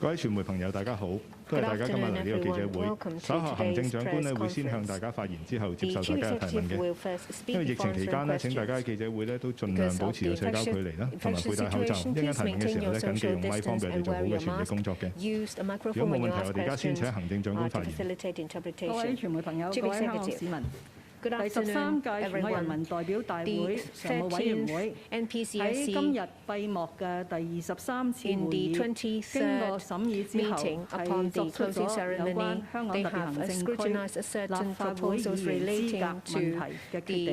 各位傳媒朋友，大家好，多謝大家今日嚟呢個記者會。稍後行政長官咧會先向大家發言，之後接受大家嘅提問嘅。因為疫情期間咧，請大家喺記者會咧都盡量保持個社交距離啦，同埋佩戴口罩。一陣間提問嘅時候咧，緊記用咪方便我哋做好嘅傳譯工作嘅。如果冇問題，我哋而家先請行政長官發言。各位傳媒朋友，各位香港市民。第13屆全國人民代表大會常務委員會喺今日閉幕嘅第23次會議，經過審議之後，係作出咗有關香港特別行政區立法會議員資格問題嘅決定。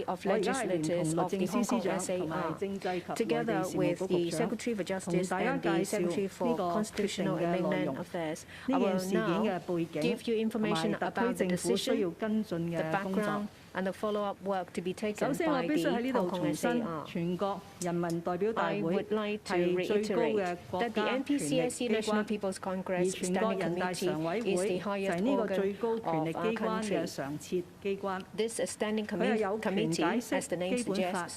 我而家係聯同律政司司長同埋政制及內地事務局局長，同大家介紹呢個決定嘅內容、呢件事件嘅背景同埋特區政府需要跟進嘅工作。首先，我必須喺呢度重申，全國人民代表大會係最高嘅國家權力機關，而全國人大常委會就係呢個最高權力機關嘅常設機關。佢係有權解釋基本法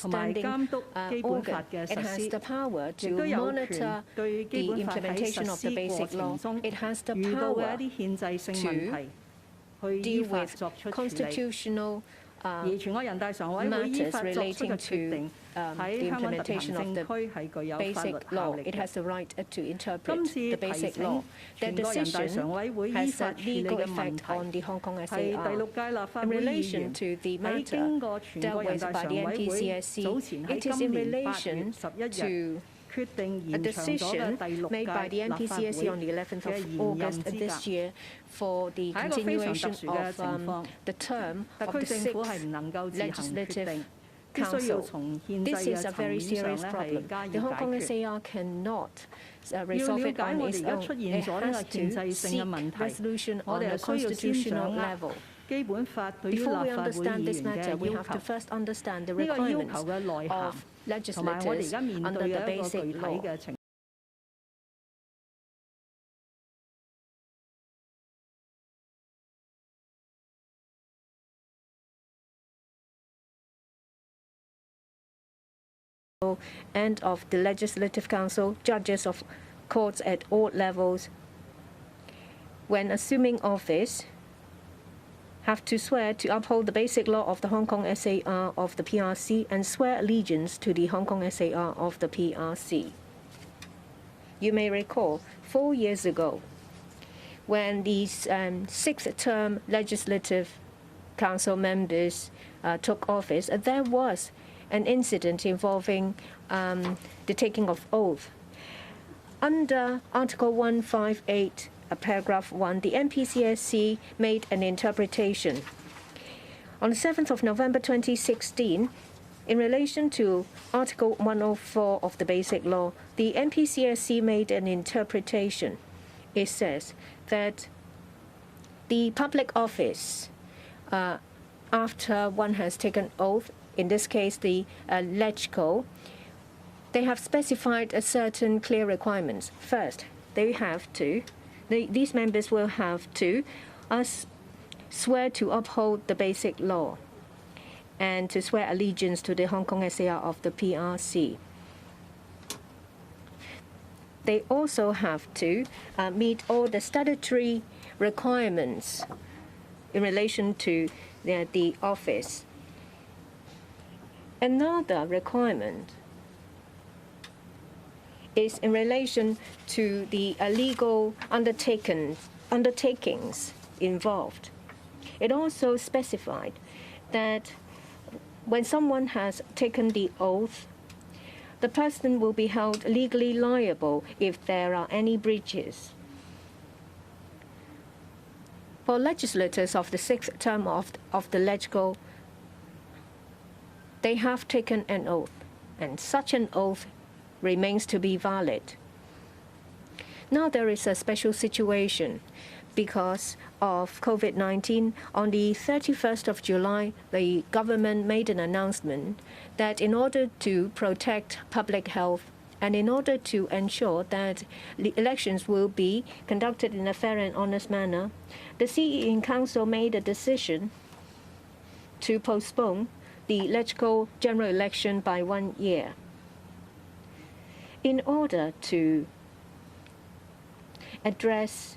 同埋監督基本法嘅實施，亦都有權對基本法喺實施過程中遇到嘅一啲憲制性問題，去依法作出處理。而全國人大常委會依法作出嘅決定喺香港特別行政區係具有法律效力嘅。今次提請全國人大常委會依法處理嘅問題係第6屆立法會議員喺經過全國人大常委會早前喺今年8月11日決定延長咗嘅第6屆立法會嘅延任資格，係一個非常特殊嘅情況。特區政府係唔能夠自行決定，必須要從憲制嘅層面上係加以解決。要了解我哋而家出現咗呢個憲制性嘅問題，我哋係需要先掌握基本法對於立法會議員嘅要求，呢個要求嘅內涵，同埋我哋而家面對嘅一個具體嘅情況。And of the Legislative Council, judges of courts at all levels, when assuming office, have to swear to uphold the basic law of the Hong Kong SAR of the PRC and swear allegiance to the Hong Kong SAR of the PRC. You may recall 4 years ago, when these 6-term Legislative Council members took office, there was an incident involving the taking of oath. Under Article 158, Paragraph 1, the NPCSC made an interpretation. On the 7th of November 2016, in relation to Article 104 of the Basic Law, the NPCSC made an interpretation. It says that the public office, after one has taken oath, in this case the LegCo, they have specified a certain clear requirements. First, these members will have to swear to uphold the basic law and to swear allegiance to the Hong Kong SAR of the PRC. They also have to meet all the statutory requirements in relation to the office. Another requirement is in relation to the legal undertakings involved. It also specified that when someone has taken the oath, the person will be held legally liable if there are any breaches. For legislators of the 6th term of the LegCo, they have taken an oath, and such an oath remains to be valid. Now there is a special situation because of COVID-19. On the 31st of July, the government made an announcement that in order to protect public health and in order to ensure that the elections will be conducted in a fair and honest manner, the CEN Council made a decision to postpone the LegCo general election by 1 year. In order to address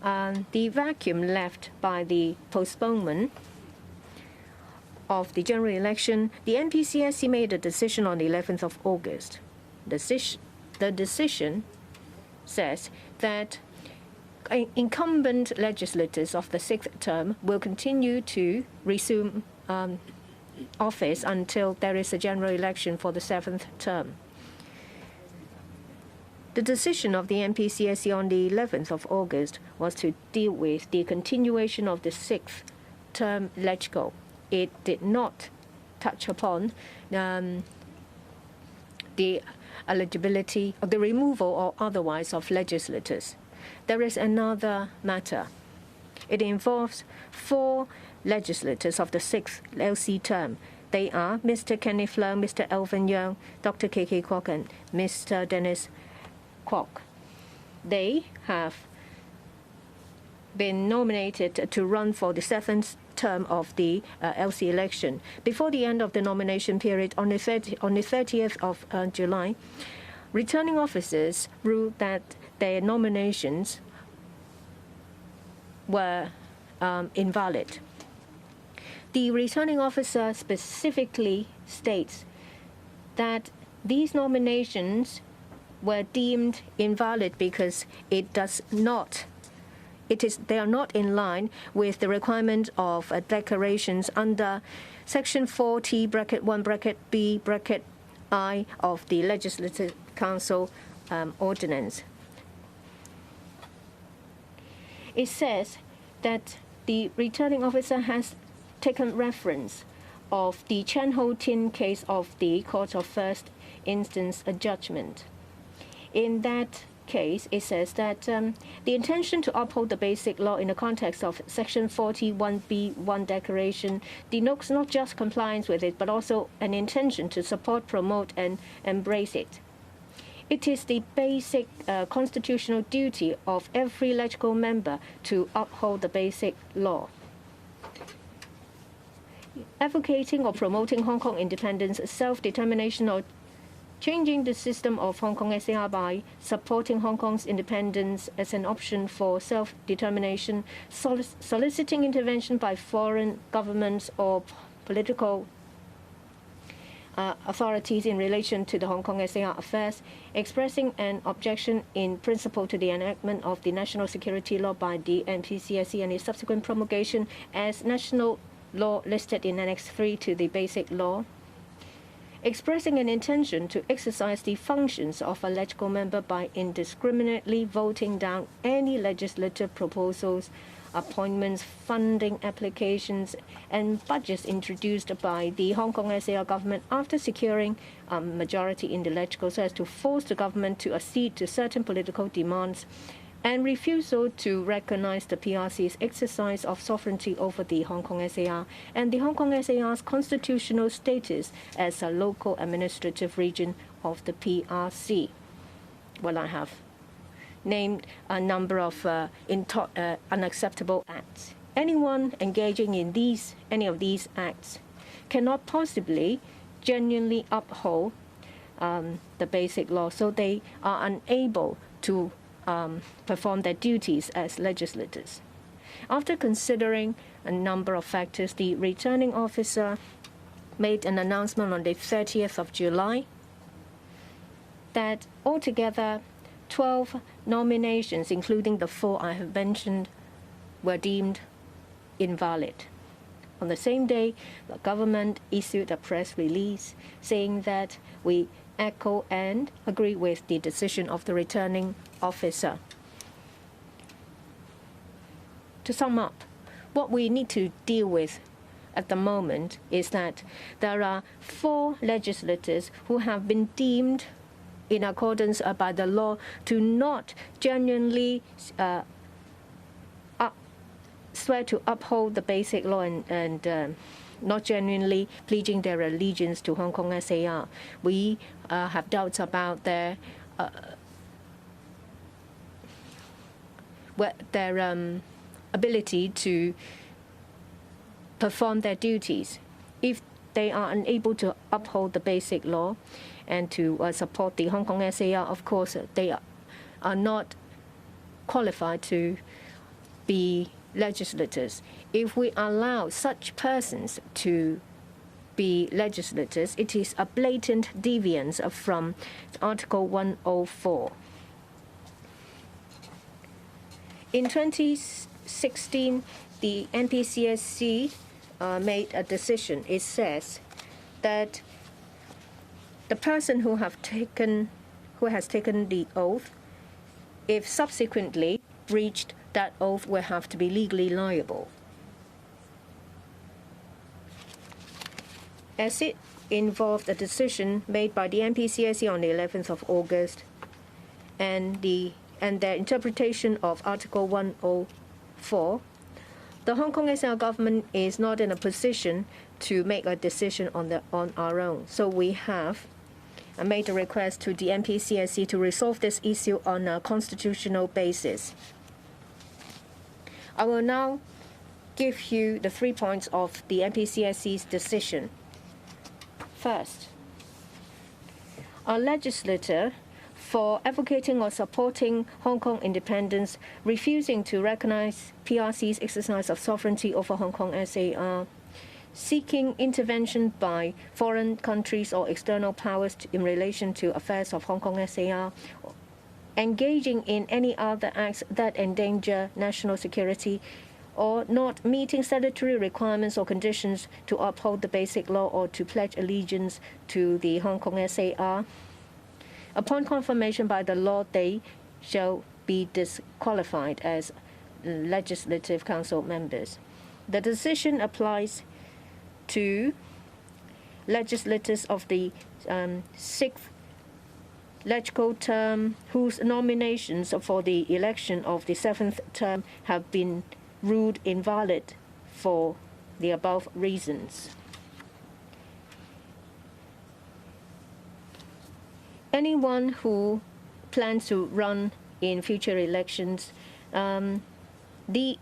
the vacuum left by the postponement of the general election, the NPCSC made a decision on the 11th of August. The decision says that incumbent legislators of the 6th term will continue to resume office until there is a general election for the 7th term. The decision of the NPCSC on the 11th of August was to deal with the continuation of the 6th term LegCo. It did not touch upon the eligibility or the removal or otherwise of legislators. There is another matter. It involves 4 legislators of the 6th LC term. They are Mr. Kenneth Leung, Mr. Alvin Yeung, Dr. K.K. Kwok, and Mr. Dennis Kwok. They have been nominated to run for the 7th term of the LC election. Before the end of the nomination period on the 30th of July, returning officers ruled that their nominations were invalid. The returning officer specifically states that these nominations were deemed invalid because they are not in line with the requirement of declarations under Section 40(1)(b)(I) of the Legislative Council Ordinance. It says that the returning officer has taken reference of the Chen Ho-tin case of the Court of First Instance Judgment. In that case, it says that the intention to uphold the basic law in the context of Section 41(b)(1) declaration denotes not just compliance with it, but also an intention to support, promote, and embrace it. It is the basic constitutional duty of every LegCo member to uphold the basic law. Advocating or promoting Hong Kong independence, self-determination, or changing the system of Hong Kong SAR by supporting Hong Kong's independence as an option for self-determination, soliciting intervention by foreign governments or political authorities in relation to the Hong Kong SAR affairs, expressing an objection in principle to the enactment of the national security law by the NPCSC and its subsequent promulgation as national law listed in Annex 3 to the Basic Law, expressing an intention to exercise the functions of a LegCo member by indiscriminately voting down any legislative proposals, appointments, funding applications, and budgets introduced by the Hong Kong SAR government after securing a majority in the LegCo so as to force the government to accede to certain political demands, and refusal to recognize the PRC's exercise of sovereignty over the Hong Kong SAR and the Hong Kong SAR's constitutional status as a local administrative region of the PRC. Well, I have named a number of unacceptable acts. Anyone engaging in any of these acts cannot possibly genuinely uphold the basic law, so they are unable to perform their duties as legislators. After considering a number of factors, the returning officer made an announcement on the 30th of July that altogether 12 nominations, including the 4 I have mentioned, were deemed invalid. On the same day, the government issued a press release saying that we echo and agree with the decision of the returning officer. To sum up, what we need to deal with at the moment is that there are 4 legislators who have been deemed in accordance by the law to not genuinely swear to uphold the basic law and not genuinely pledging their allegiance to Hong Kong SAR. We have doubts about their ability to perform their duties. If they are unable to uphold the basic law and to support the Hong Kong SAR, of course, they are not qualified to be legislators. If we allow such persons to be legislators, it is a blatant deviance from Article 104. In 2016, the NPCSC made a decision. It says that the person who has taken the oath, if subsequently breached that oath, will have to be legally liable. As it involved a decision made by the NPCSC on the 11th of August and their interpretation of Article 104, the Hong Kong SAR government is not in a position to make a decision on our own. So we have made a request to the NPCSC to resolve this issue on a constitutional basis. I will now give you the 3 points of the NPCSC's decision. First, a legislator for advocating or supporting Hong Kong independence, refusing to recognize PRC's exercise of sovereignty over Hong Kong SAR, seeking intervention by foreign countries or external powers in relation to affairs of Hong Kong SAR, engaging in any other acts that endanger national security, or not meeting statutory requirements or conditions to uphold the basic law or to pledge allegiance to the Hong Kong SAR. Upon confirmation by the law, they shall be disqualified as Legislative Council members. The decision applies to legislators of the sixth legislative term whose nominations for the election of the seventh term have been ruled invalid for the above reasons. Anyone who plans to run in future elections, this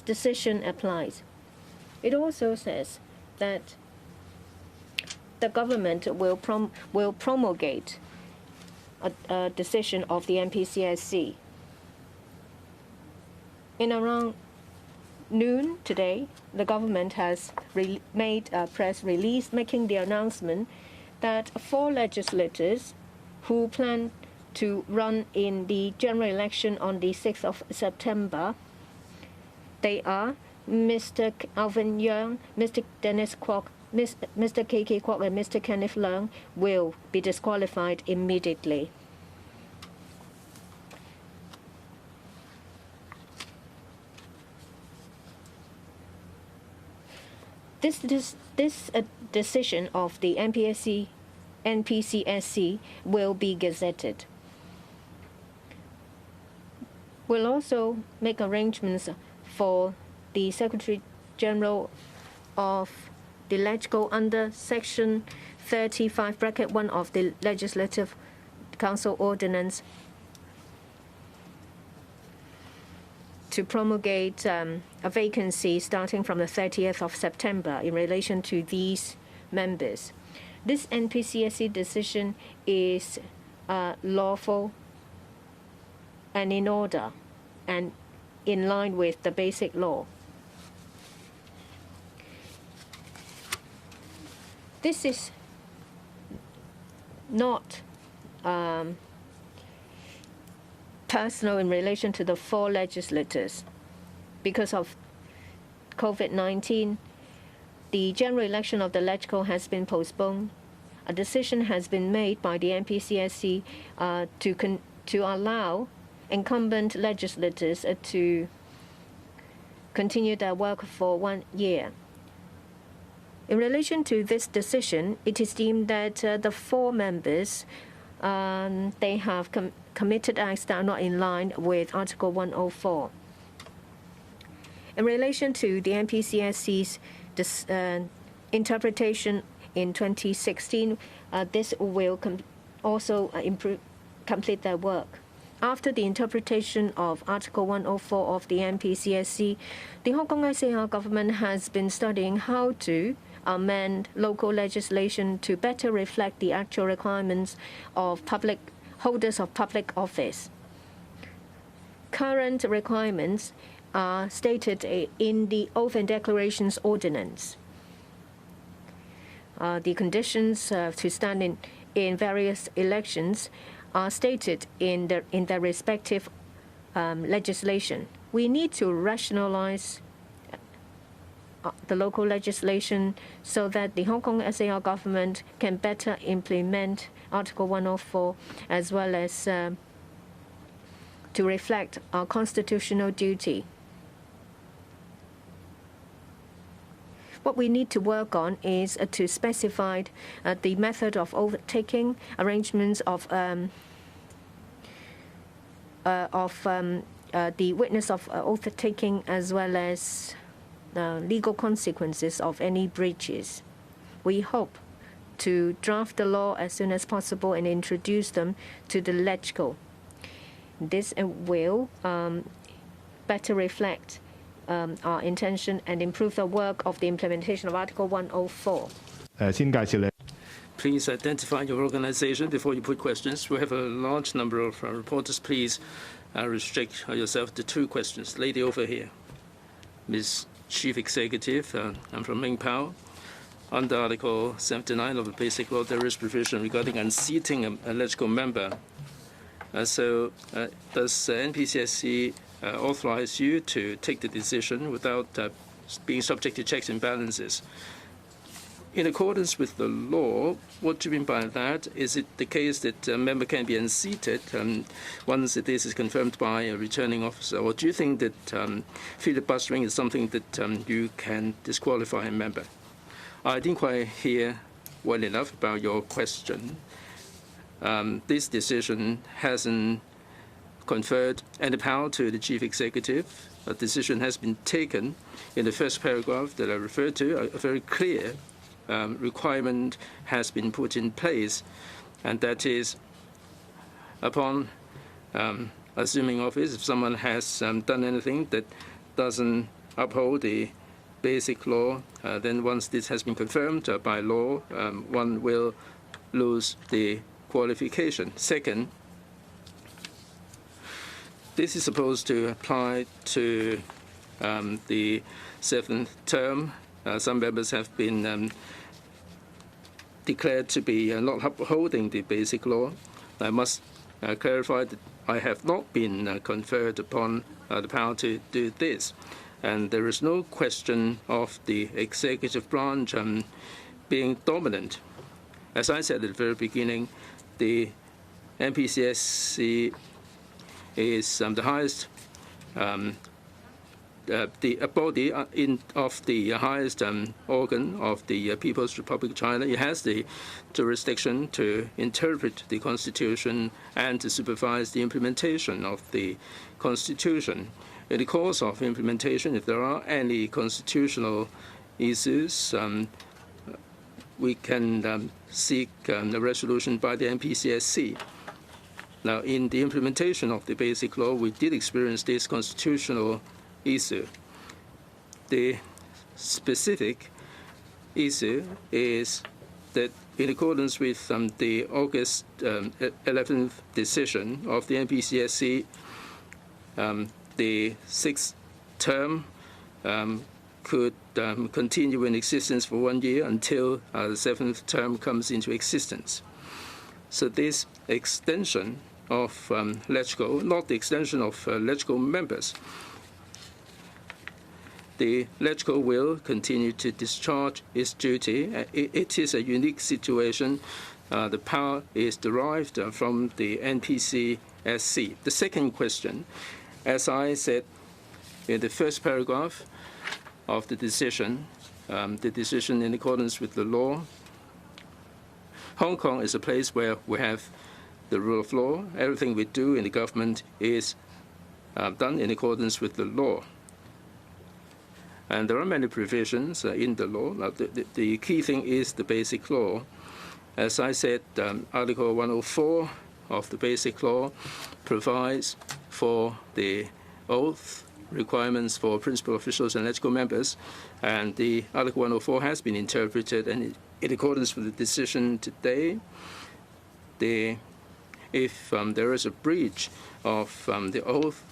decision applies. It also says that the government will promulgate a decision of the NPCSC. In around noon today, the government has made a press release making the announcement that 4 legislators who plan to run in the general election on the 6th of September, they are Mr. Alvin Yeung, Mr. Dennis Kwok, Mr. KK Kwok, and Mr. Kenneth Leung, will be disqualified immediately. This decision of the NPCSC will be gazetted. We'll also make arrangements for the Secretary General of the LegCo under Section 35(1) of the Legislative Council Ordinance to promulgate a vacancy starting from the 30th of September in relation to these members. This NPCSC decision is lawful and in order and in line with the basic law. This is not personal in relation to the 4 legislators. Because of COVID-19, the general election of the LegCo has been postponed. A decision has been made by the NPCSC to allow incumbent legislators to continue their work for 1 year. In relation to this decision, it is deemed that the 4 members they have committed acts that are not in line with Article 104. In relation to the NPCSC's interpretation in 2016, this will also complete their work. After the interpretation of Article 104 of the NPCSC, the Hong Kong SAR government has been studying how to amend local legislation to better reflect the actual requirements of holders of public office. current requirements are stated in the Oath and Declarations Ordinance. The conditions to stand in various elections are stated in their respective legislation. We need to rationalize the local legislation so that the Hong Kong SAR government can better implement Article 104 as well as to reflect our constitutional duty. What we need to work on is to specify the method of overtaking, arrangements of the witness of oath-taking, as well as legal consequences of any breaches. We hope to draft the law as soon as possible and introduce them to the LegCo. This will better reflect our intention and improve the work of the implementation of Article 104. Please identify your organization before you put questions. We have a large number of reporters. Please restrict yourself to 2 questions. Lady over here. Ms. Chief Executive, I'm from Ming Pao. Under Article 79 of the Basic Law, there is provision regarding unseating a LegCo member. So does NPCSC authorize you to take the decision without being subject to checks and balances? In accordance with the law, what do you mean by that? Is it the case that a member can be unseated once this is confirmed by a returning officer? Or do you think that filibustering is something that you can disqualify a member? I didn't quite hear well enough about your question. This decision hasn't conferred any power to the Chief Executive. A decision has been taken in the first paragraph that I referred to, a very clear requirement has been put in place, and that is upon assuming office, if someone has done anything that doesn't uphold the basic law, then once this has been confirmed by law, one will lose the qualification. Second, this is supposed to apply to the 7th term. Some members have been declared to be not upholding the basic law. I must clarify that I have not been conferred upon the power to do this. And there is no question of the executive branch being dominant. As I said at the very beginning, the NPCSC is the highest the body of the highest organ of the People's Republic of China. It has the jurisdiction to interpret the Constitution and to supervise the implementation of the Constitution. In the course of implementation, if there are any constitutional issues, we can seek a resolution by the NPCSC. Now, in the implementation of the Basic Law, we did experience this constitutional issue. The specific issue is that in accordance with the August 11th decision of the NPCSC, the 6th term could continue in existence for 1 year until the 7th term comes into existence. So this extension of LegCo, not the extension of LegCo members, the LegCo will continue to discharge its duty. It is a unique situation. The power is derived from the NPCSC. The second question, as I said in the first paragraph of the decision in accordance with the law, Hong Kong is a place where we have the rule of law. Everything we do in the government is done in accordance with the law. And there are many provisions in the law. Now, the key thing is the Basic Law. As I said, Article 104 of the Basic Law provides for the oath requirements for principal officials and LegCo members, and the Article 104 has been interpreted, and in accordance with the decision today, if there is a breach of the oath,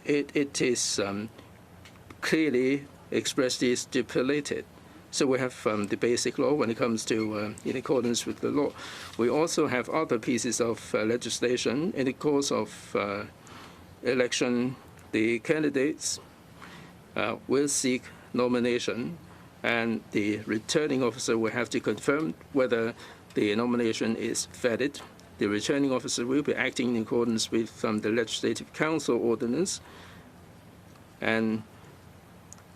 it is clearly expressly stipulated. So we have the basic law when it comes to in accordance with the law. We also have other pieces of legislation. In the course of election, the candidates will seek nomination, and the returning officer will have to confirm whether the nomination is valid. The returning officer will be acting in accordance with the Legislative Council ordinance, and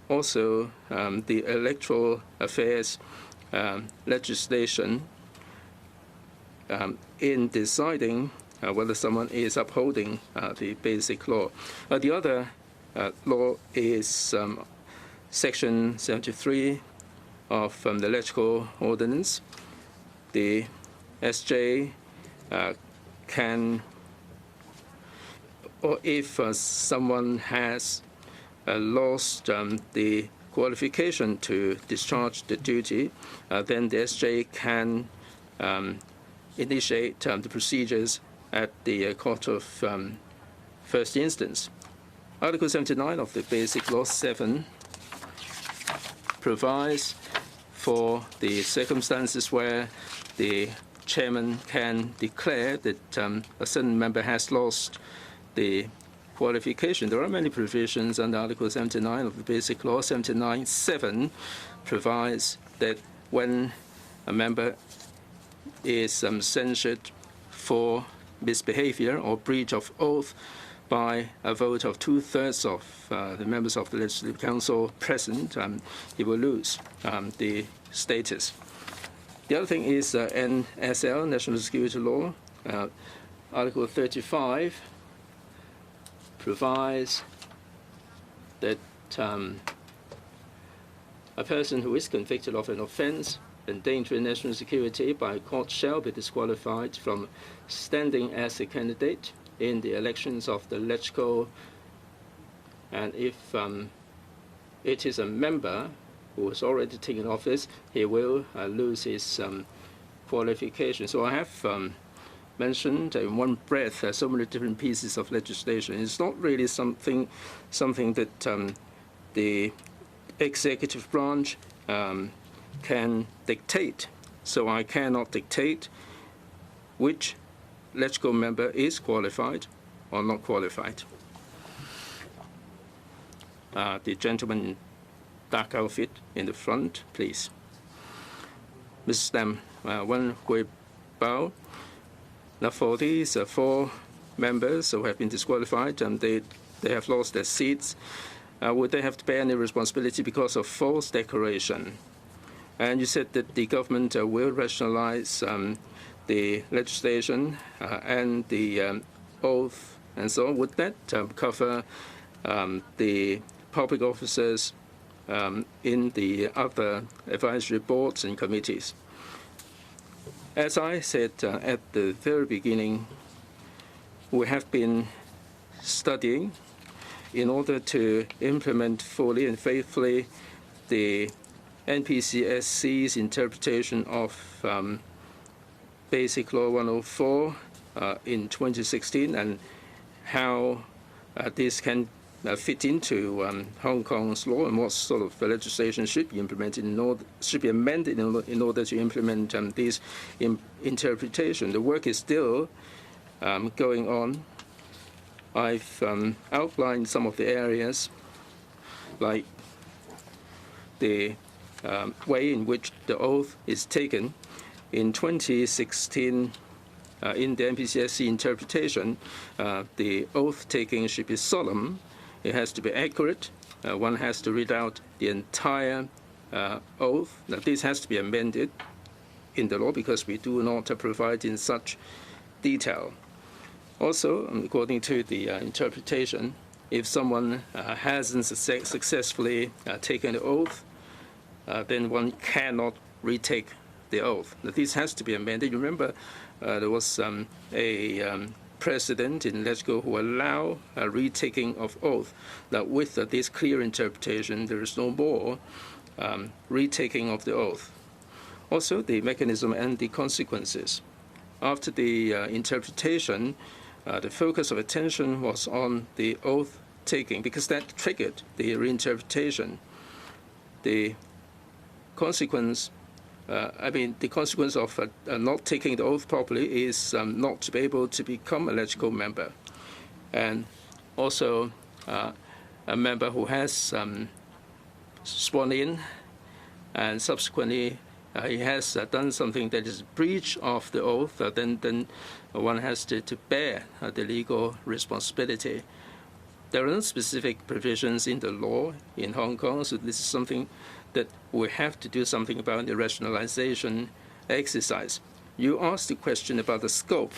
also the electoral affairs legislation in deciding whether someone is upholding the basic law. The other law is Section 73 of the electoral ordinance. The SJ can, or if someone has lost the qualification to discharge the duty, then the SJ can initiate the procedures at the court of first instance. Article 79 of the Basic Law 7 provides for the circumstances where the chairman can declare that a certain member has lost the qualification. There are many provisions under Article 79 of the Basic Law. 79(7) provides that when a member is censured for misbehavior or breach of oath by a vote of 2/3 of the members of the Legislative Council present, he will lose the status. The other thing is NSL, National Security Law. Article 35 provides that a person who is convicted of an offense endangering national security by a court shall be disqualified from standing as a candidate in the elections of the LegCo, and if it is a member who has already taken office, he will lose his qualification. So I have mentioned in one breath so many different pieces of legislation. It's not really something that the executive branch can dictate. So I cannot dictate which LegCo member is qualified or not qualified. The gentleman in dark outfit in the front, please. Mrs. Lam, Wen Hui Bao. Now, for these 4 members who have been disqualified and they have lost their seats, would they have to bear any responsibility because of false declaration? And you said that the government will rationalize the legislation and the oath and so on. Would that cover the public officers in the other advisory boards and committees? As I said at the very beginning, we have been studying in order to implement fully and faithfully the NPCSC's interpretation of Basic Law 104 in 2016 and how this can fit into Hong Kong's law and what sort of legislation should be implemented should be amended in order to implement this interpretation. The work is still going on. I've outlined some of the areas, like the way in which the oath is taken. In 2016, in the NPCSC interpretation, the oath taking should be solemn. It has to be accurate. One has to read out the entire oath. Now, this has to be amended in the law because we do not provide in such detail. Also, according to the interpretation, if someone hasn't successfully taken the oath, then one cannot retake the oath. Now, this has to be amended. You remember there was a precedent in LegCo who allow a retaking of oath. Now, with this clear interpretation, there is no more retaking of the oath. Also, the mechanism and the consequences. After the interpretation, the focus of attention was on the oath taking, because that triggered the reinterpretation. The consequence, the consequence of not taking the oath properly is not to be able to become a LegCo member, and also a member who has sworn in and subsequently he has done something that is a breach of the oath, then one has to bear the legal responsibility. There are no specific provisions in the law in Hong Kong, so this is something that we have to do something about in the rationalization exercise. You asked the question about the scope.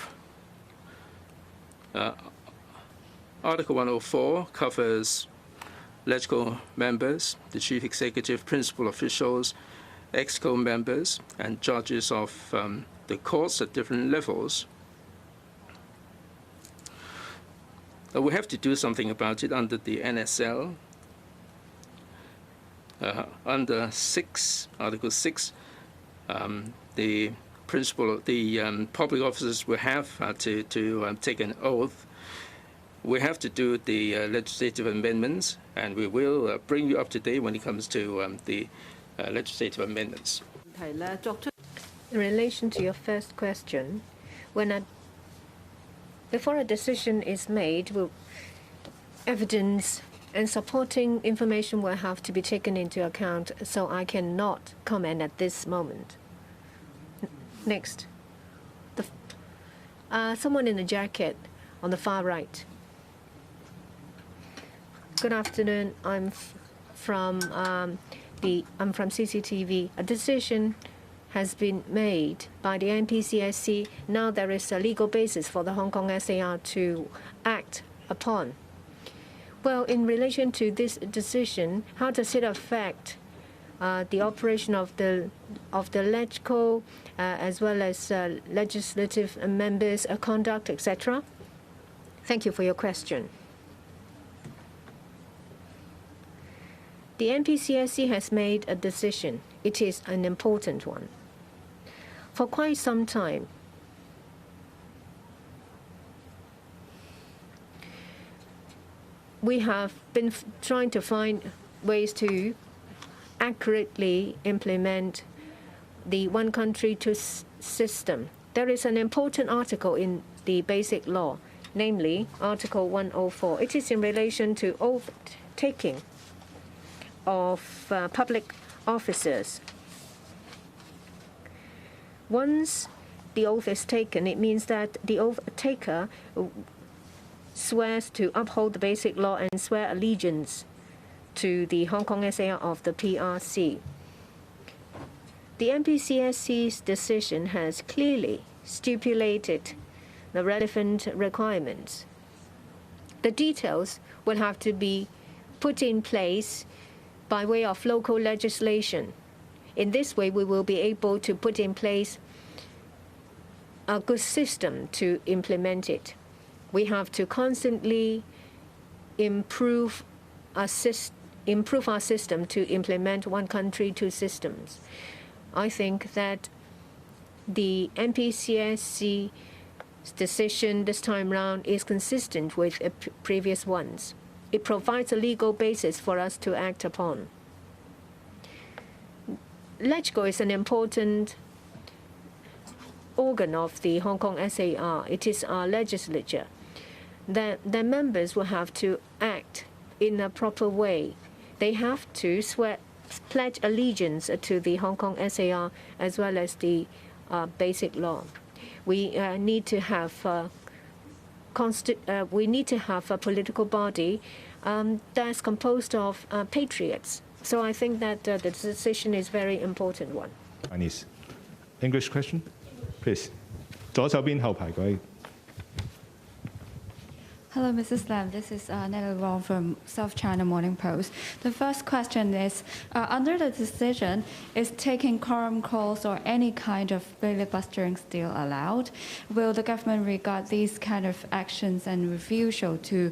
Article 104 covers LegCo members, the chief executive, principal officials, ExCo members, and judges of the courts at different levels. We have to do something about it under the NSL. Under Article 6, the public officers will have to take an oath. We have to do the legislative amendments, and we will bring you up to date when it comes to the legislative amendments. In relation to your first question, before a decision is made, evidence and supporting information will have to be taken into account, so I cannot comment at this moment. Next. Someone in a jacket on the far right. Good afternoon. I'm from CCTV. A decision has been made by the NPCSC. Now there is a legal basis for the Hong Kong SAR to act upon. Well, in relation to this decision, how does it affect the operation of the LegCo as well as legislative members' conduct, etc.? Thank you for your question. The NPCSC has made a decision. It is an important one. For quite some time, we have been trying to find ways to accurately implement the one country, two system. There is an important article in the Basic Law, namely Article 104. It is in relation to oath taking of public officers. Once the oath is taken, it means that the oath taker swears to uphold the Basic Law and swear allegiance to the Hong Kong SAR of the PRC. The NPCSC's decision has clearly stipulated the relevant requirements. The details will have to be put in place by way of local legislation. In this way, we will be able to put in place a good system to implement it. We have to constantly improve our system to implement one country, two systems. I think that the NPCSC's decision this time round is consistent with previous ones. It provides a legal basis for us to act upon. LegCo is an important organ of the Hong Kong SAR. It is our legislature. The members will have to act in a proper way. They have to pledge allegiance to the Hong Kong SAR as well as the Basic Law. We need to have a political body that's composed of patriots. So I think that the decision is a very important one. Chinese. English question, please. 左手邊後排嗰位。Hello, Mrs. Lam. This is Nelly Wong from South China Morning Post. The first question is, under the decision, is taking quorum calls or any kind of filibustering still allowed? Will the government regard these kind of actions and refusal to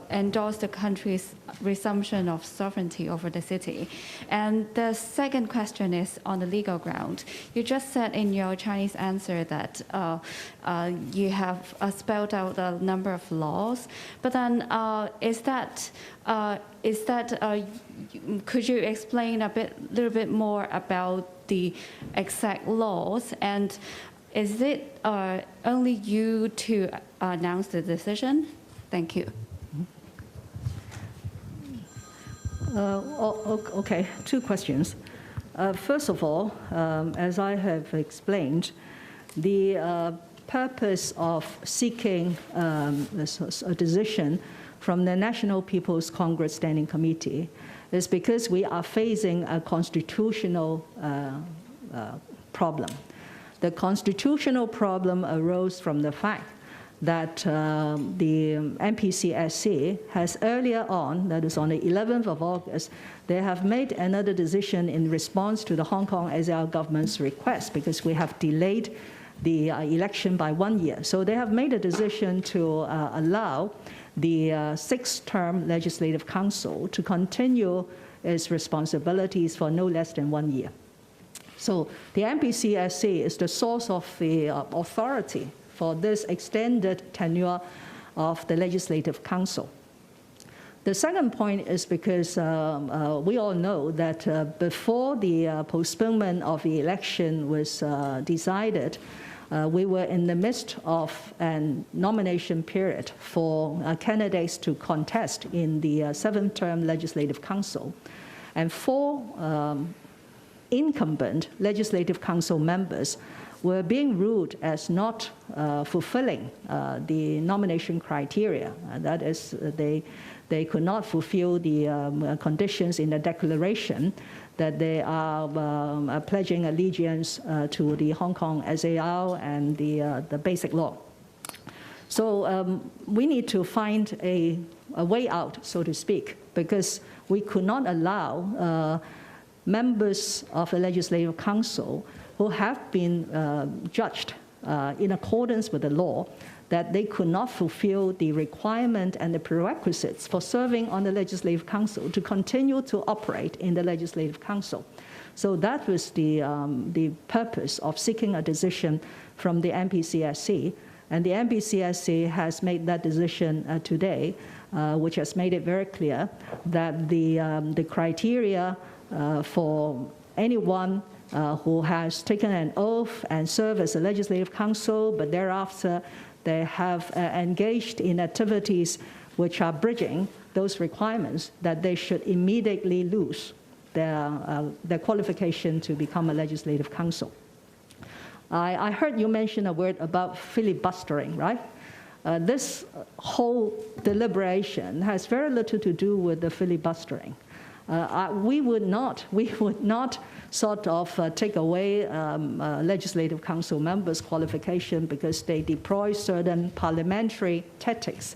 endorse the country's resumption of sovereignty over the city? And the second question is on the legal ground. You just said in your Chinese answer that you have spelled out a number of laws. But then, could you explain little bit more about the exact laws? And is it only you to announce the decision? Thank you. Okay, two questions. First of all, as I have explained, the purpose of seeking a decision from the National People's Congress Standing Committee is because we are facing a constitutional problem. The constitutional problem arose from the fact that the NPCSC has earlier on, that is on the 11th of August, they have made another decision in response to the Hong Kong SAR government's request because we have delayed the election by 1 year. So they have made a decision to allow the sixth-term Legislative Council to continue its responsibilities for no less than 1 year. So the NPCSC is the source of the authority for this extended tenure of the Legislative Council. The second point is because we all know that before the postponement of the election was decided, we were in the midst of a nomination period for candidates to contest in the seventh-term Legislative Council. And 4 incumbent Legislative Council members were being ruled as not fulfilling the nomination criteria. That is, they could not fulfill the conditions in the declaration that they are pledging allegiance to the Hong Kong SAR and the Basic Law. So we need to find a way out, so to speak, because we could not allow members of the Legislative Council who have been judged in accordance with the law that they could not fulfill the requirement and the prerequisites for serving on the Legislative Council to continue to operate in the Legislative Council. So that was the purpose of seeking a decision from the NPCSC. And the NPCSC has made that decision today, which has made it very clear that the criteria for anyone who has taken an oath and served as a Legislative Council, but thereafter they have engaged in activities which are bridging those requirements, that they should immediately lose their qualification to become a Legislative Council. I heard you mention a word about filibustering, right? This whole deliberation has very little to do with the filibustering. We would not sort of take away Legislative Council members' qualification because they deploy certain parliamentary tactics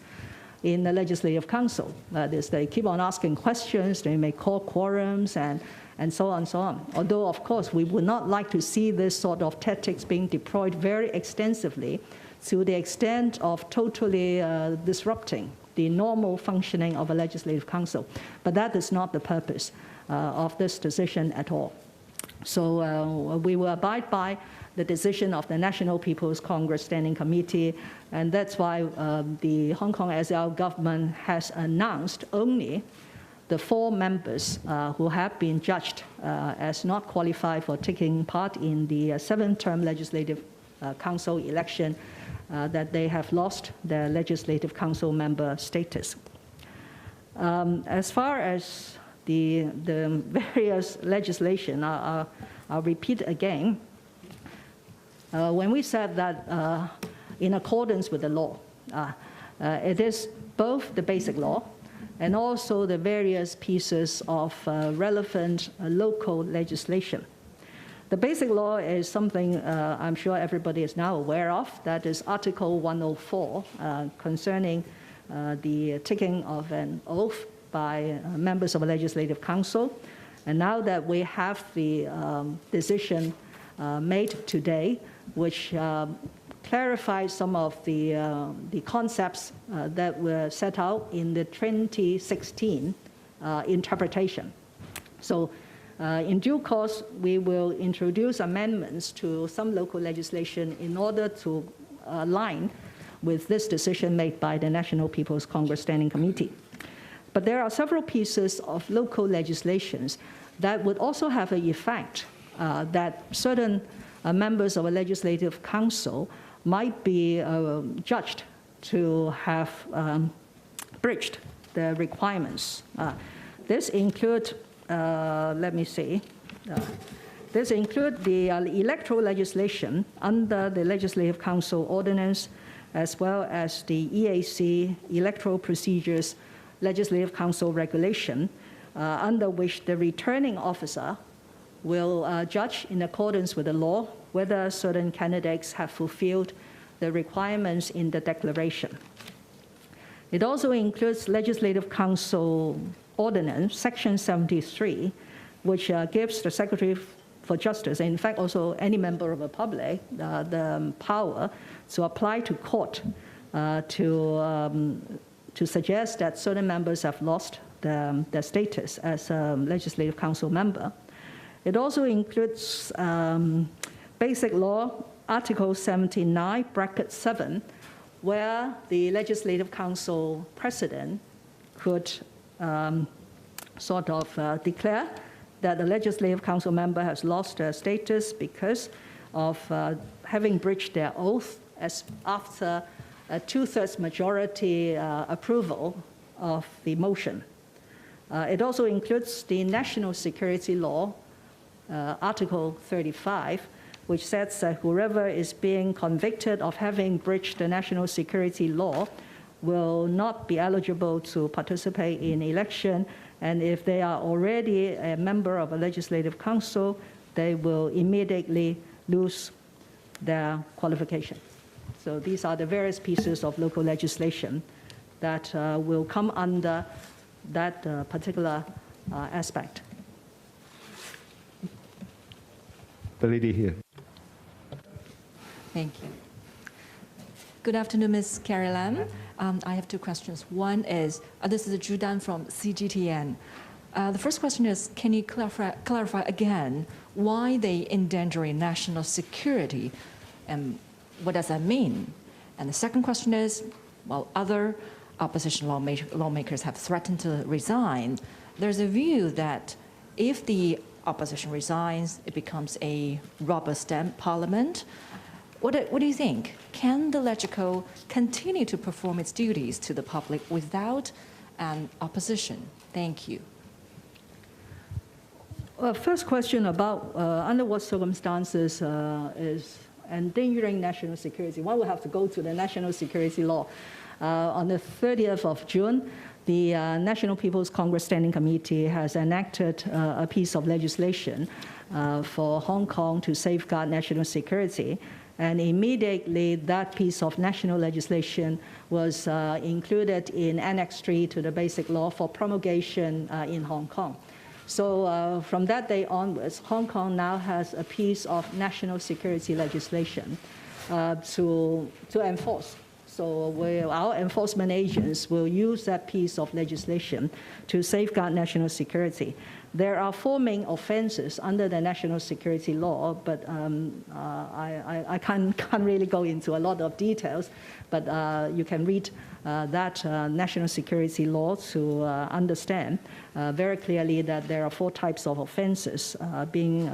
in the Legislative Council. That is, they keep on asking questions, they may call quorums, and so on and so on. Although, of course, we would not like to see this sort of tactics being deployed very extensively to the extent of totally disrupting the normal functioning of a Legislative Council. But that is not the purpose of this decision at all. So we will abide by the decision of the National People's Congress Standing Committee, and that's why the Hong Kong SAR government has announced only the 4 members who have been judged as not qualified for taking part in the 7th-term Legislative Council election, that they have lost their Legislative Council member status. As far as the various legislation, I'll repeat again. When we said that in accordance with the law, it is both the Basic Law and also the various pieces of relevant local legislation. The Basic Law is something I'm sure everybody is now aware of. That is Article 104 concerning the taking of an oath by members of the Legislative Council. And now that we have the decision made today, which clarifies some of the concepts that were set out in the 2016 interpretation. So in due course, we will introduce amendments to some local legislation in order to align with this decision made by the National People's Congress Standing Committee. But there are several pieces of local legislations that would also have an effect that certain members of a legislative council might be judged to have breached the requirements. This include, this include the electoral legislation under the Legislative Council Ordinance, as well as the EAC Electoral Procedures Legislative Council Regulation, under which the returning officer will judge in accordance with the law whether certain candidates have fulfilled the requirements in the declaration. It also includes Legislative Council Ordinance, Section 73, which gives the Secretary for Justice, and in fact also any member of the public, the power to apply to court to suggest that certain members have lost their status as a Legislative Council member. It also includes Basic Law, Article 79, bracket 7, where the Legislative Council President could declare that the Legislative Council member has lost their status because of having breached their oath as after a 2/3 majority approval of the motion. It also includes the National Security Law, Article 35, which says that whoever is being convicted of having breached the national security law will not be eligible to participate in election, and if they are already a member of a legislative council, they will immediately lose their qualification. So these are the various pieces of local legislation that will come under that particular aspect. The lady here. Thank you. Good afternoon, Ms. Carrie Lam. I have two questions. One is, this is Zhu Dan from CGTN. The first question is, can you clarify again why they endangering national security, and what does that mean? And the second question is, while other opposition lawmakers have threatened to resign, there's a view that if the opposition resigns, it becomes a rubber stamp parliament. What do you think? Can the Legico continue to perform its duties to the public without an opposition? Thank you. Well, first question about under what circumstances is endangering national security. One would have to go to the national security law. On the 30th of June, the National People's Congress Standing Committee has enacted a piece of legislation for Hong Kong to safeguard national security. And immediately that piece of national legislation was included in Annex 3 to the Basic Law for promulgation in Hong Kong. So from that day onwards, Hong Kong now has a piece of national security legislation to enforce. So our enforcement agents will use that piece of legislation to safeguard national security. There are 4 main offenses under the national security law, but I can't really go into a lot of details, but you can read that national security law to understand very clearly that there are 4 types of offenses being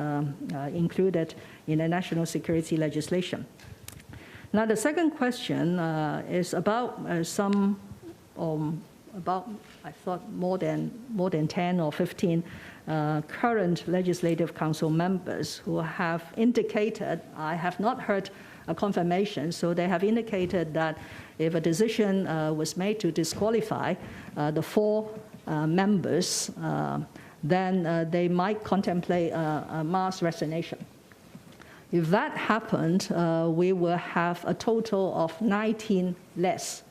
included in the national security legislation. Now, the second question is about I thought more than 10 or 15 current Legislative Council members who have indicated, I have not heard a confirmation, so they have indicated that if a decision was made to disqualify the 4 members, then they might contemplate a mass resignation. If that happened, we will have a total of 19 less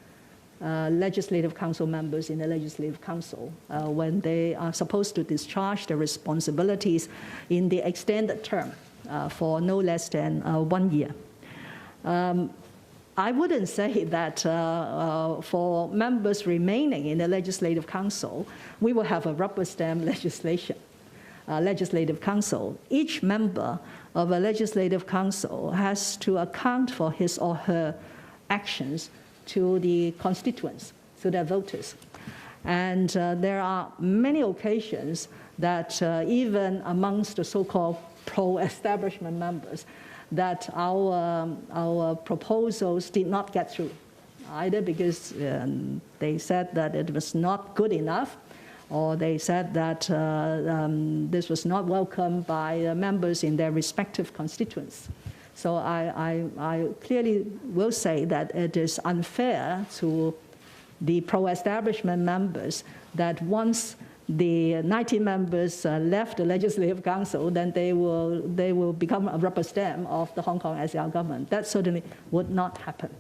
Legislative Council members in the Legislative Council when they are supposed to discharge their responsibilities in the extended term for no less than 1 year. I wouldn't say that for members remaining in the Legislative Council, we will have a rubber stamp Legislative Council. Each member of a Legislative Council has to account for his or her actions to the constituents, to their voters. And there are many occasions that even amongst the so-called pro-establishment members, that our proposals did not get through, either because they said that it was not good enough, or they said that this was not welcomed by members in their respective constituents. So I clearly will say that it is unfair to the pro-establishment members that once the 90 members left the Legislative Council, then they will become a rubber stamp of the Hong Kong SAR government. That certainly would not happen.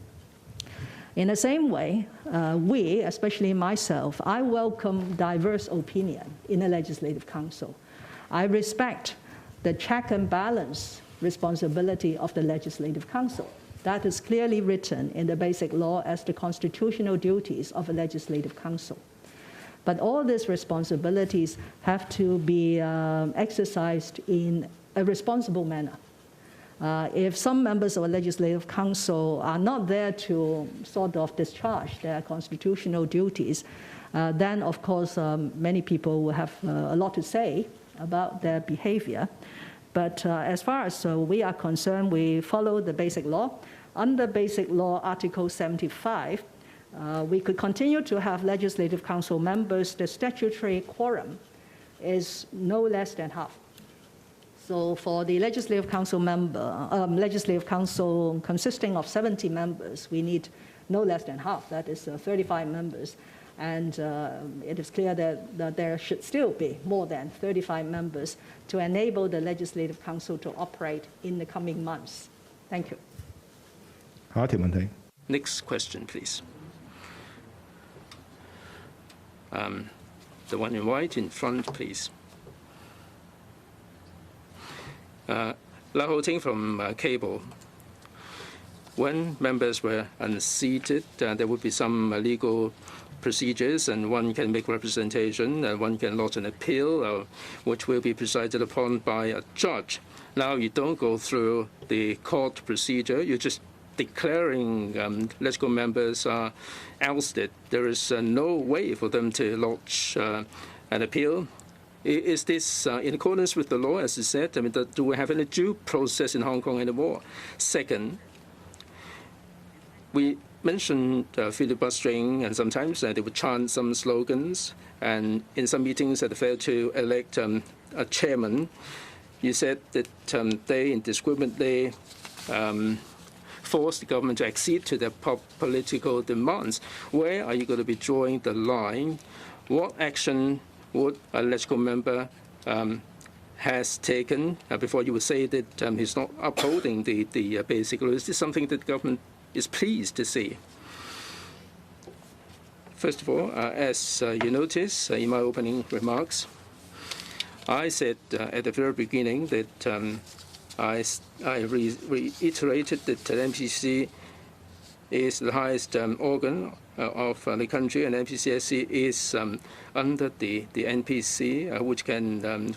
In the same way, we, especially myself, I welcome diverse opinion in the Legislative Council. I respect the check and balance responsibility of the Legislative Council. That is clearly written in the Basic Law as the constitutional duties of a Legislative Council. But all these responsibilities have to be exercised in a responsible manner. If some members of a Legislative Council are not there to sort of discharge their constitutional duties, then of course many people will have a lot to say about their behavior. But as far as we are concerned, we follow the Basic Law. Under Basic Law, Article 75, we could continue to have Legislative Council members. The statutory quorum is no less than half. So for the Legislative Council Legislative Council consisting of 70 members, we need no less than half. That is 35 members. And it is clear that there should still be more than 35 members to enable the Legislative Council to operate in the coming months. Thank you. Next question, please. The one in white in front, please. La Ho Ting from Cable. When members were unseated, there would be some legal procedures, and one can make representation, and one can lodge an appeal, which will be presided upon by a judge. Now you don't go through the court procedure, you're just declaring legal members are ousted. There is no way for them to lodge an appeal. Is this in accordance with the law, as you said? I mean, do we have any due process in Hong Kong anymore? Second, we mentioned filibustering, and sometimes they would chant some slogans, and in some meetings they failed to elect a chairman. You said that they indiscriminately forced the government to accede to their political demands. Where are you going to be drawing the line? What action would a legislative member has taken before you would say that he's not upholding the basic law? Is this something that the government is pleased to see? First of all, as you notice in my opening remarks, I said at the very beginning that I reiterated that the NPC is the highest organ of the country, and NPCSC is under the NPC, which can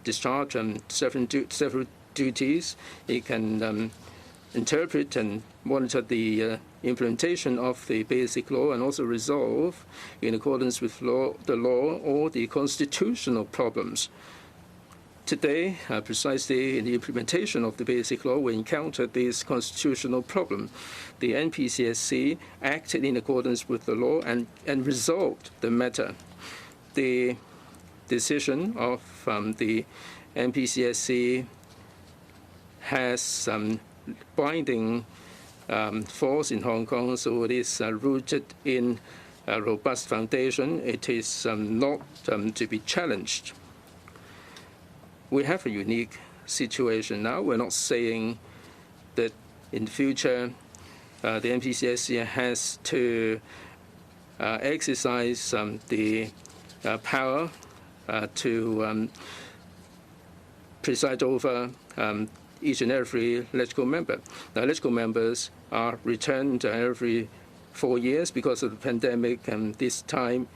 discharge several duties. It can interpret and monitor the implementation of the basic law, and also resolve, in accordance with the law, all the constitutional problems. Today, precisely in the implementation of the basic law, we encountered this constitutional problem. The NPCSC acted in accordance with the law and resolved the matter. The decision of the NPCSC has binding force in Hong Kong, so it is rooted in a robust foundation. It is not to be challenged. We have a unique situation now. We're not saying that in the future the NPCSC has to exercise the power to preside over each and every legislative member. Now, legislative members are returned every 4 years because of the pandemic, and this time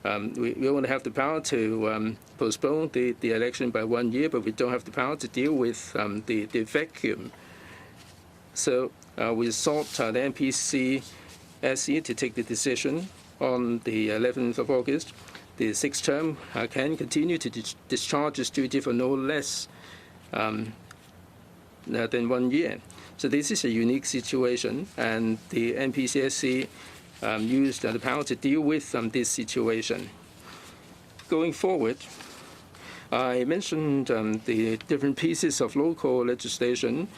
we only have the power to postpone the election by 1 year, but we don't have the power to deal with the vacuum. So we sought the NPCSC to take the decision on the 11th of August. The sixth term can continue to discharge its duty for no less than 1 year. So this is a unique situation, and the NPCSC used the power to deal with this situation. Going forward, I mentioned the different pieces of local legislation.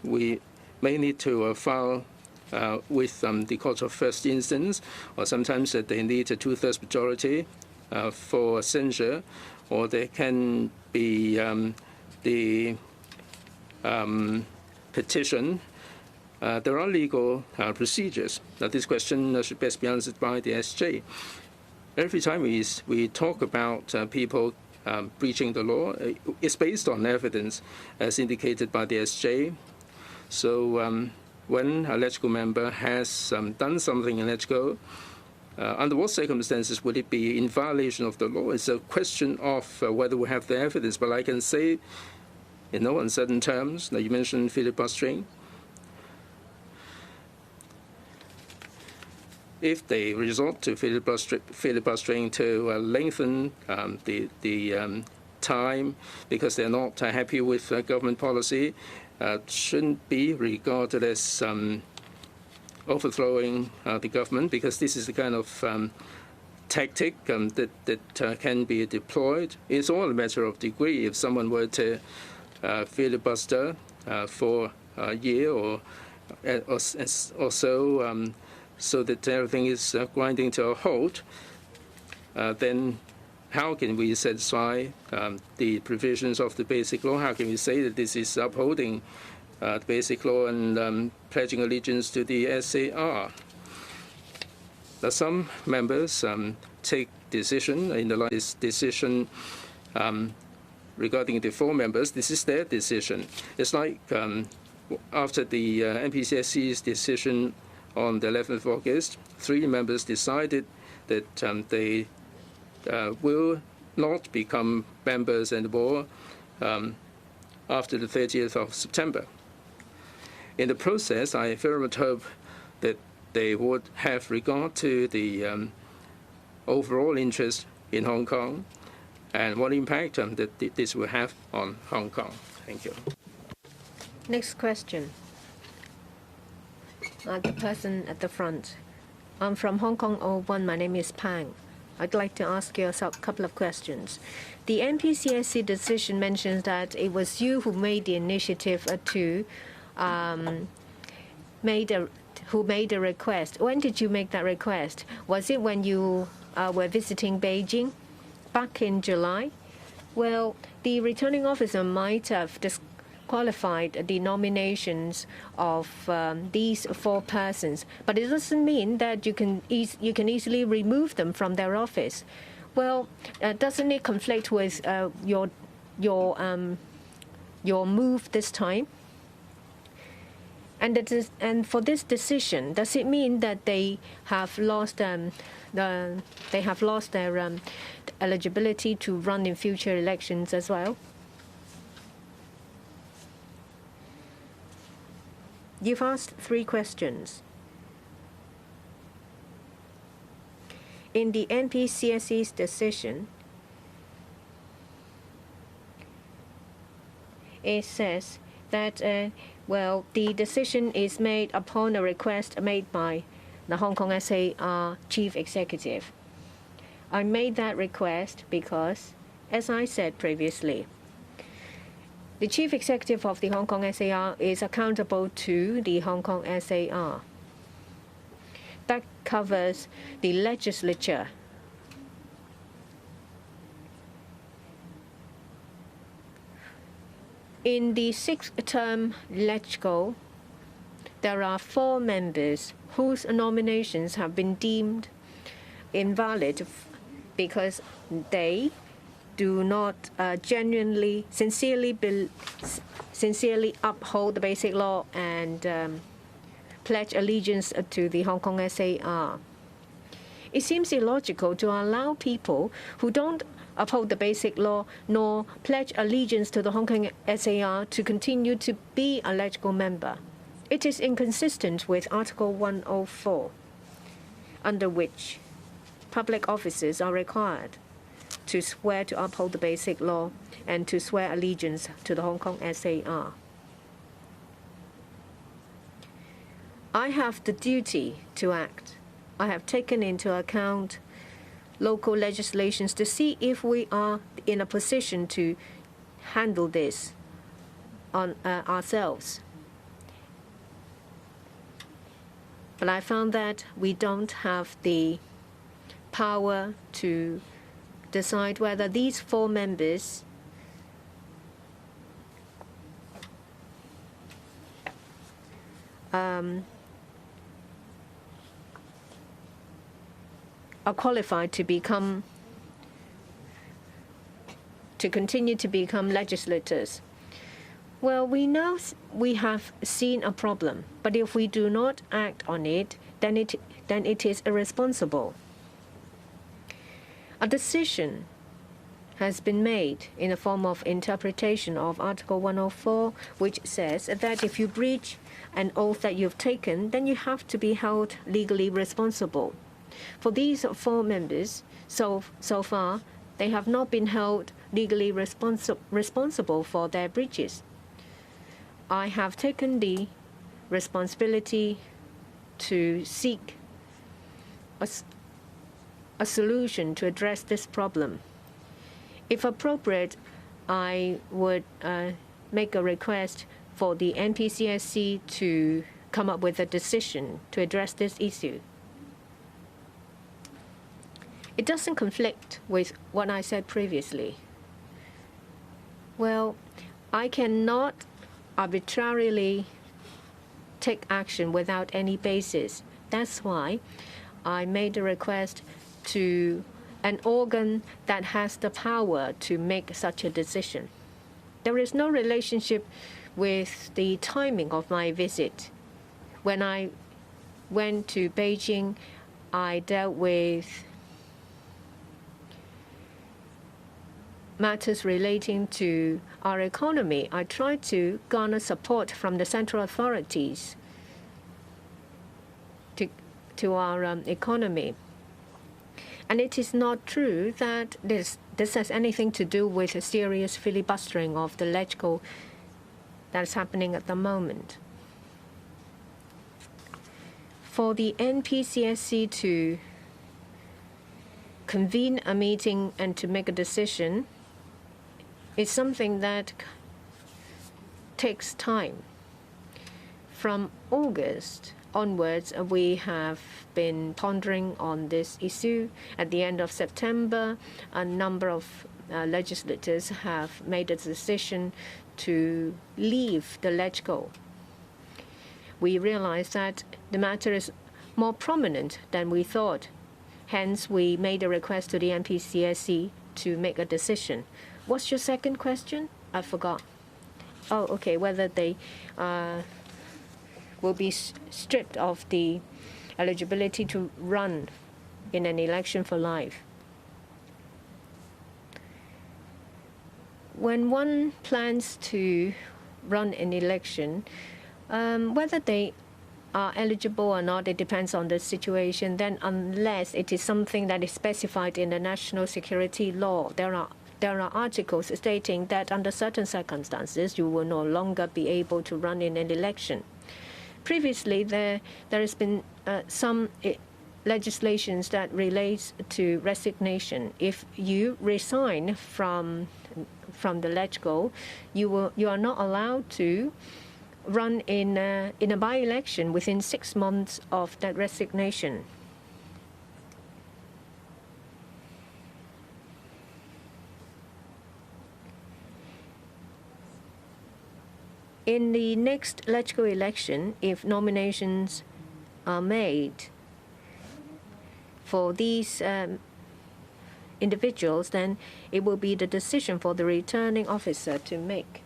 We may need to file with the court of first instance, or sometimes they need a 2/3 majority for censure, or there can be the petition. There are legal procedures. Now, this question should best be answered by the SJ. Every time we talk about people breaching the law, it's based on evidence, as indicated by the SJ. So when a legislative member has done something in legislative, under what circumstances would it be in violation of the law? It's a question of whether we have the evidence. But I can say, in no uncertain terms, now you mentioned filibustering. If they resort to filibustering to lengthen the time because they're not happy with government policy, shouldn't be regarded as overthrowing the government, because this is the kind of tactic that can be deployed. It's all a matter of degree. If someone were to filibuster for a year or so, so that everything is grinding to a halt, then how can we satisfy the provisions of the Basic Law? How can we say that this is upholding the Basic Law and pledging allegiance to the SAR? Now, some members take decision in the latest decision regarding the 4 members. This is their decision. It's like after the NPCSC's decision on the 11th of August, 3 members decided that they will not become members anymore after the 30th of September. In the process, I very much hope that they would have regard to the overall interest in Hong Kong and what impact that this will have on Hong Kong. Thank you. Next question. The person at the front. I'm from Hong Kong 01. My name is Pang. I'd like to ask you a couple of questions. The NPCSC decision mentions that it was you who made the initiative to who made the request. When did you make that request? Was it when you were visiting Beijing back in July? Well, the returning officer might have disqualified the nominations of these 4 persons, but it doesn't mean that you can easily remove them from their office. Well, doesn't it conflict with your move this time? And for this decision, does it mean that they have lost their eligibility to run in future elections as well? You've asked 3 questions. In the NPCSC's decision, it says that, well, the decision is made upon a request made by the Hong Kong SAR Chief Executive. I made that request because, as I said previously, the Chief Executive of the Hong Kong SAR is accountable to the Hong Kong SAR. That covers the legislature. In the 6th term legislature, there are 4 members whose nominations have been deemed invalid because they do not genuinely, sincerely uphold the Basic Law and pledge allegiance to the Hong Kong SAR. It seems illogical to allow people who don't uphold the Basic Law nor pledge allegiance to the Hong Kong SAR to continue to be a legal member. It is inconsistent with Article 104, under which public officers are required to swear to uphold the Basic Law and to swear allegiance to the Hong Kong SAR. I have the duty to act. I have taken into account local legislations to see if we are in a position to handle this on ourselves. But I found that we don't have the power to decide whether these 4 members are qualified to continue to become legislators. Well, we know we have seen a problem, but if we do not act on it, then it is irresponsible. A decision has been made in the form of interpretation of Article 104, which says that if you breach an oath that you've taken, then you have to be held legally responsible. For these 4 members, so far, they have not been held legally responsible for their breaches. I have taken the responsibility to seek a solution to address this problem. If appropriate, I would make a request for the NPCSC to come up with a decision to address this issue. It doesn't conflict with what I said previously. Well, I cannot arbitrarily take action without any basis. That's why I made a request to an organ that has the power to make such a decision. There is no relationship with the timing of my visit. When I went to Beijing, I dealt with matters relating to our economy. I tried to garner support from the central authorities to our economy. And it is not true that this has anything to do with a serious filibustering of the legislature that is happening at the moment. For the NPCSC to convene a meeting and to make a decision is something that takes time. From August onwards, we have been pondering on this issue. At the end of September, a number of legislators have made a decision to leave the legislature. We realized that the matter is more prominent than we thought. Hence, we made a request to the NPCSC to make a decision. What's your second question? I forgot. Oh, okay, whether they will be stripped of the eligibility to run in an election for life. When one plans to run an election, whether they are eligible or not, it depends on the situation. Then unless it is something that is specified in the national security law, there are articles stating that under certain circumstances you will no longer be able to run in an election. Previously, there has been some legislations that relates to resignation. If you resign from the legislature, you are not allowed to run in a by-election within 6 months of that resignation. In the next legislative election, if nominations are made for these individuals, then it will be the decision for the returning officer to make.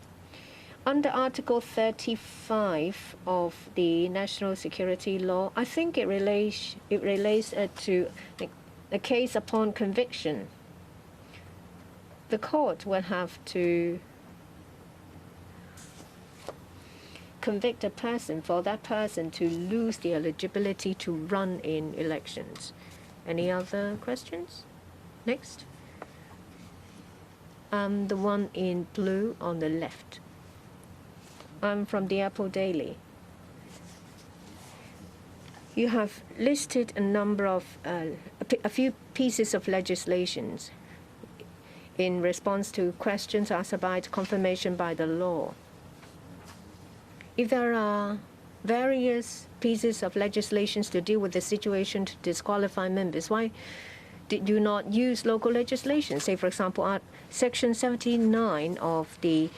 Under Article 35 of the National Security Law, I think it relates to a case upon conviction. The court will have to convict a person for that person to lose the eligibility to run in elections. Any other questions? Next. The one in blue on the left. I'm from the Apple Daily. You have listed a number of, a few pieces of legislations in response to questions asked about confirmation by the law. If there are various pieces of legislation to deal with the situation to disqualify members, why did you not use local legislation? Say, for example, Section 79 of the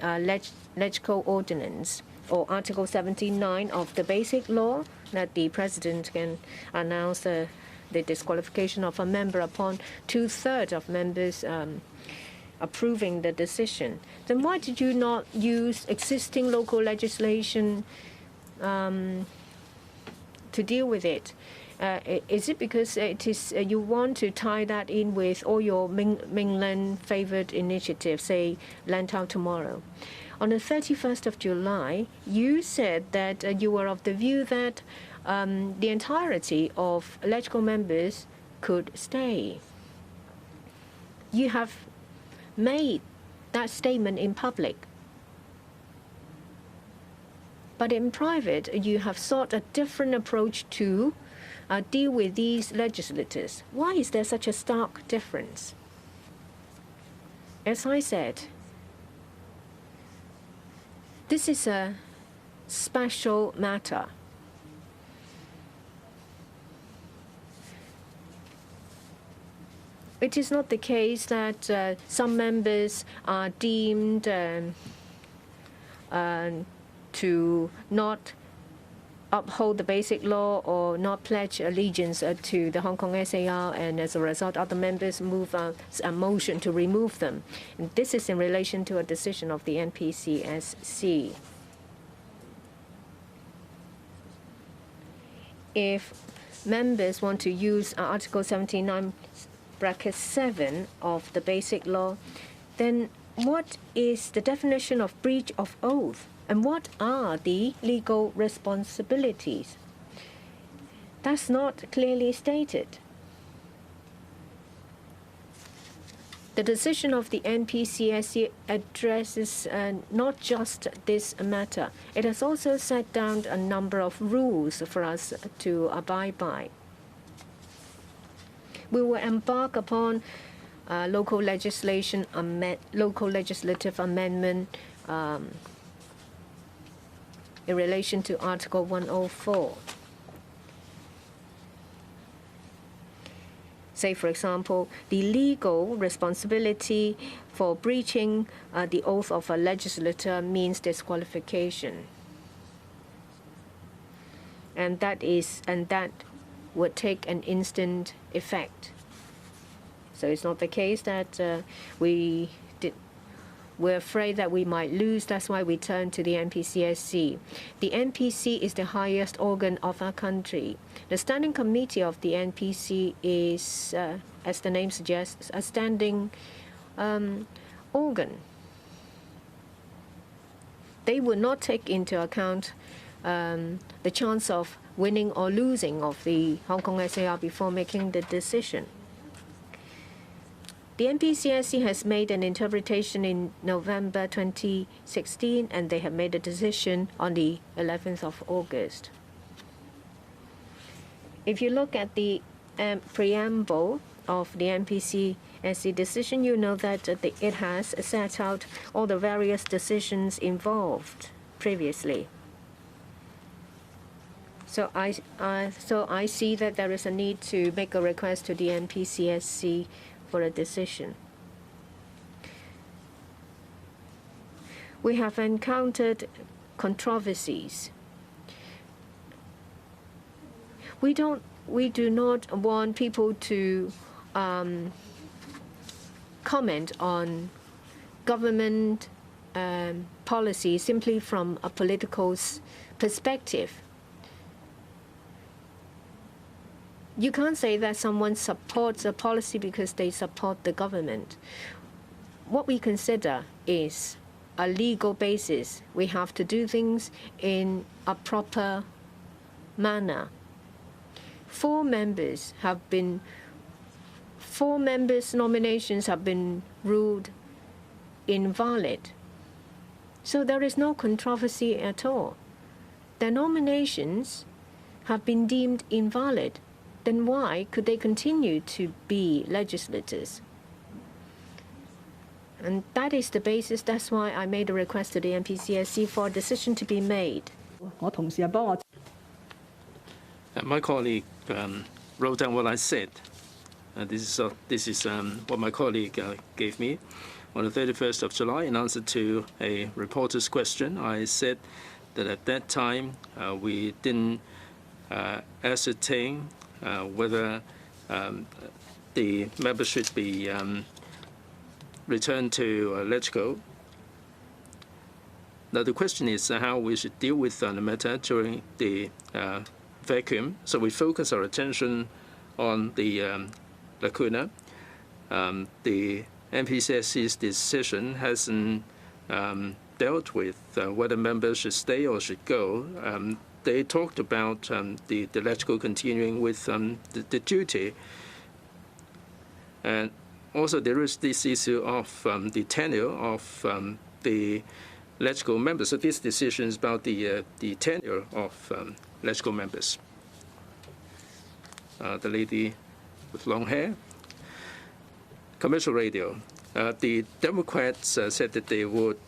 Legislative Ordinance, or Article 79 of the Basic Law, that the President can announce the disqualification of a member upon 2/3 of members approving the decision. Then why did you not use existing local legislation to deal with it? Is it because it is you want to tie that in with all your mainland favored initiatives, say Lantau Tomorrow? On the 31st of July, you said that you were of the view that the entirety of electoral members could stay. You have made that statement in public. But in private, you have sought a different approach to deal with these legislators. Why is there such a stark difference? As I said, this is a special matter. It is not the case that some members are deemed to not uphold the basic law or not pledge allegiance to the Hong Kong SAR, and as a result, other members move a motion to remove them. And this is in relation to a decision of the NPCSC. If members want to use Article 79(7) of the Basic Law, then what is the definition of breach of oath? And what are the legal responsibilities? That's not clearly stated. The decision of the NPCSC addresses not just this matter. It has also set down a number of rules for us to abide by. We will embark upon local legislative amendment in relation to Article 104. Say, for example, the legal responsibility for breaching the oath of a legislator means disqualification. And that would take an instant effect. So it's not the case that we're afraid that we might lose. That's why we turn to the NPCSC. The NPC is the highest organ of our country. The Standing Committee of the NPC is, as the name suggests, a standing organ. They would not take into account the chance of winning or losing of the Hong Kong SAR before making the decision. The NPCSC has made an interpretation in November 2016, and they have made a decision on the 11th of August. If you look at the preamble of the NPCSC decision, you know that it has set out all the various decisions involved previously. So I see that there is a need to make a request to the NPCSC for a decision. we have encountered controversies. We do not want people to comment on government policy simply from a political perspective. You can't say that someone supports a policy because they support the government. What we consider is a legal basis. We have to do things in a proper manner. Four members' nominations have been ruled invalid. So there is no controversy at all. Their nominations have been deemed invalid. Then why could they continue to be legislators? And that is the basis. That's why I made a request to the NPCSC for a decision to be made. My colleague wrote down what I said. This is what my colleague gave me. On the 31st of July, in answer to a reporter's question, I said that at that time we didn't ascertain whether the members should be returned to LegCo. Now the question is how we should deal with the matter during the vacuum. So we focus our attention on the lacuna. The NPCSC's decision hasn't dealt with whether members should stay or should go. They talked about the LegCo continuing with the duty. And also there is this issue of the tenure of the LegCo members. So this decision is about the tenure of LegCo members. The lady with long hair. Commercial radio. The Democrats said that they would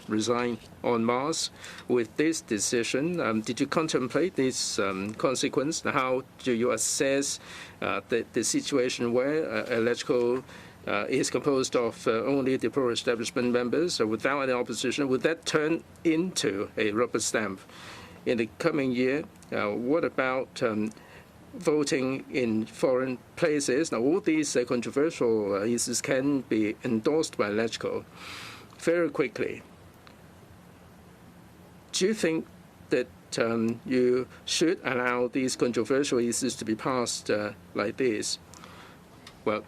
resign en masse. With this decision, did you contemplate this consequence? How do you assess the situation where a LegCo is composed of only the pro-establishment members without any opposition? Would that turn into a rubber stamp in the coming year? What about voting in foreign places? Now, all these controversial issues can be endorsed by LegCo very quickly. Do you think that you should allow these controversial issues to be passed like this? Well,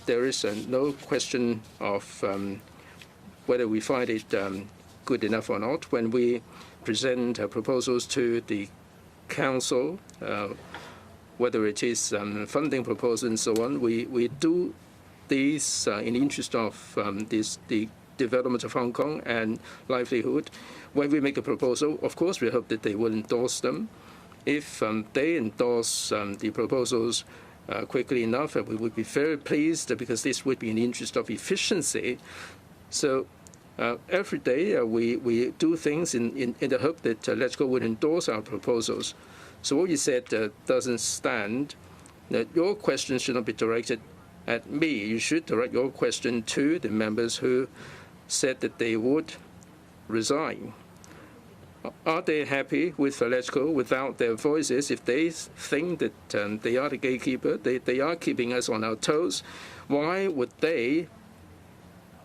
there is no question of whether we find it good enough or not. When we present proposals to the Council, whether it is funding proposals and so on, we do these in the interest of the development of Hong Kong and livelihood. When we make a proposal, of course, we hope that they will endorse them. If they endorse the proposals quickly enough, we would be very pleased because this would be in the interest of efficiency. So every day we do things in the hope that LegCo would endorse our proposals. So what you said doesn't stand. That your question should not be directed at me. You should direct your question to the members who said that they would resign. Are they happy with LegCo without their voices? If they think that they are the gatekeeper, they are keeping us on our toes, why would they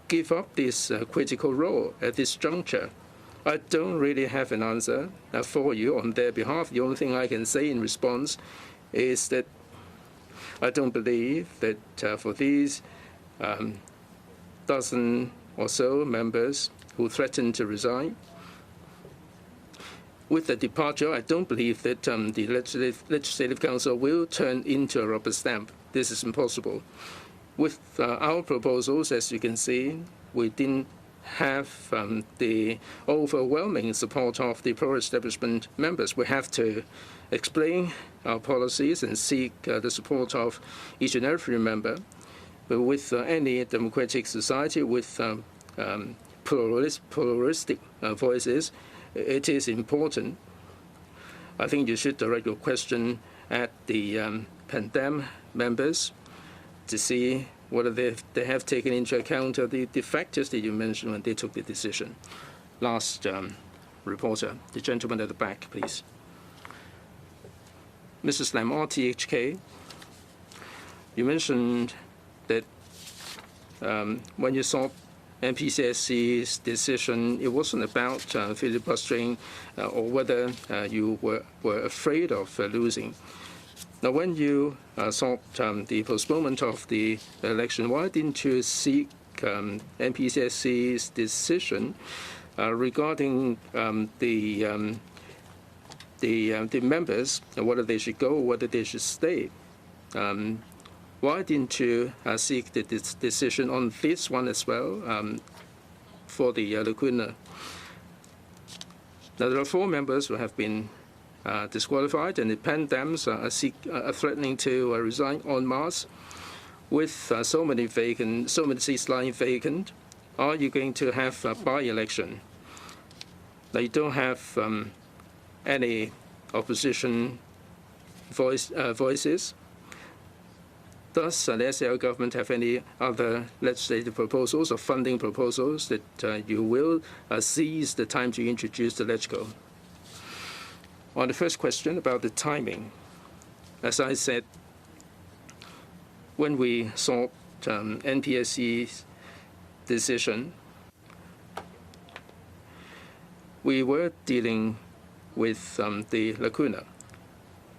give up this critical role at this juncture? I don't really have an answer for you on their behalf. The only thing I can say in response is that I don't believe that for these dozen or so members who threatened to resign, with the departure, I don't believe that the Legislative Council will turn into a rubber stamp. This is impossible. With our proposals, as you can see, we didn't have the overwhelming support of the pro-establishment members. We have to explain our policies and seek the support of each and every member. But with any democratic society with pluralistic voices, it is important. I think you should direct your question at the Pandem members to see whether they have taken into account the factors that you mentioned when they took the decision. last reporter, the gentleman at the back, please. Mrs. Lam, RTHK, you mentioned that when you saw NPCSC's decision, it wasn't about filibustering or whether you were afraid of losing. Now, when you sought the postponement of the election, why didn't you seek NPCSC's decision regarding the members, whether they should go or whether they should stay? Why didn't you seek the decision on this one as well for the lacuna? Now, there are 4 members who have been disqualified, and the Pandems are threatening to resign en masse with so many seats lying vacant. Are you going to have a by-election? Now, you don't have any opposition voices. Does the SAL government have any other legislative proposals or funding proposals that you will seize the time to introduce the LegCo? On the first question about the timing, as I said, when we sought NPSC's decision, we were dealing with the lacuna.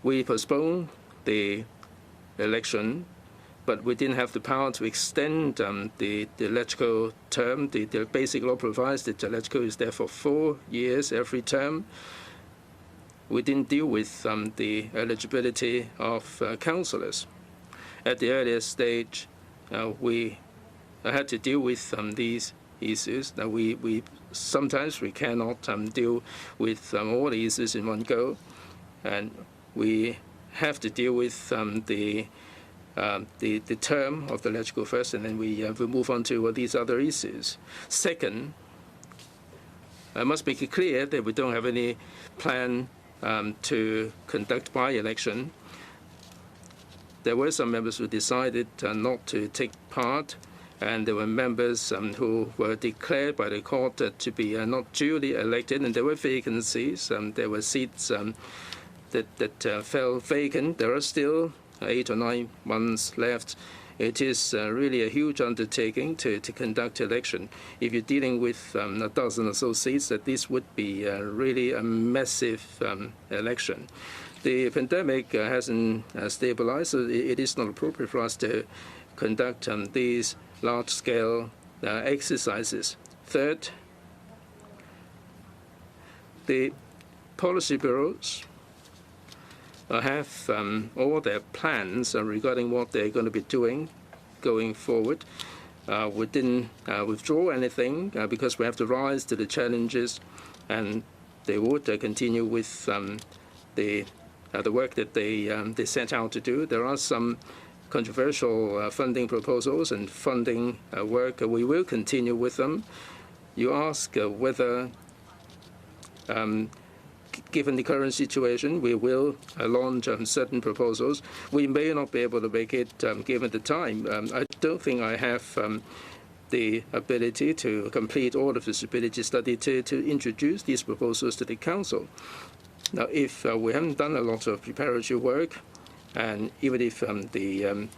We postponed the election, but we didn't have the power to extend the LegCo term. The basic law provides that the LegCo is there for 4 years every term. We didn't deal with the eligibility of councillors. At the earlier stage, we had to deal with these issues. Now, sometimes we cannot deal with all the issues in one go, and we have to deal with the term of the LegCo first, and then we move on to these other issues. Second, I must make it clear that we don't have any plan to conduct by-election. There were some members who decided not to take part, and there were members who were declared by the court to be not duly elected, and there were vacancies. There were seats that fell vacant. There are still 8 or 9 months left. It is really a huge undertaking to conduct election. If you're dealing with a dozen or so seats, that this would be really a massive election. The pandemic hasn't stabilized, so it is not appropriate for us to conduct these large-scale exercises. Third, the policy bureaus have all their plans regarding what they're going to be doing going forward. We didn't withdraw anything because we have to rise to the challenges, and they would continue with the work that they set out to do. There are some controversial funding proposals and funding work. We will continue with them. You ask whether given the current situation, we will launch certain proposals. We may not be able to make it given the time. I don't think I have the ability to complete all of the feasibility study to introduce these proposals to the Council. Now, if we haven't done a lot of preparatory work, and even if the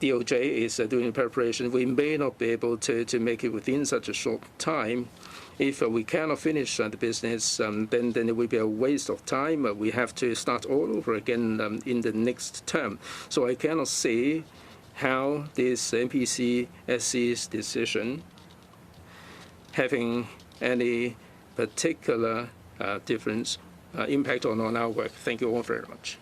DOJ is doing preparation, we may not be able to make it within such a short time. If we cannot finish the business, then it will be a waste of time. We have to start all over again in the next term. So I cannot see how this NPCSC's decision having any particular difference impact on our work. Thank you all very much.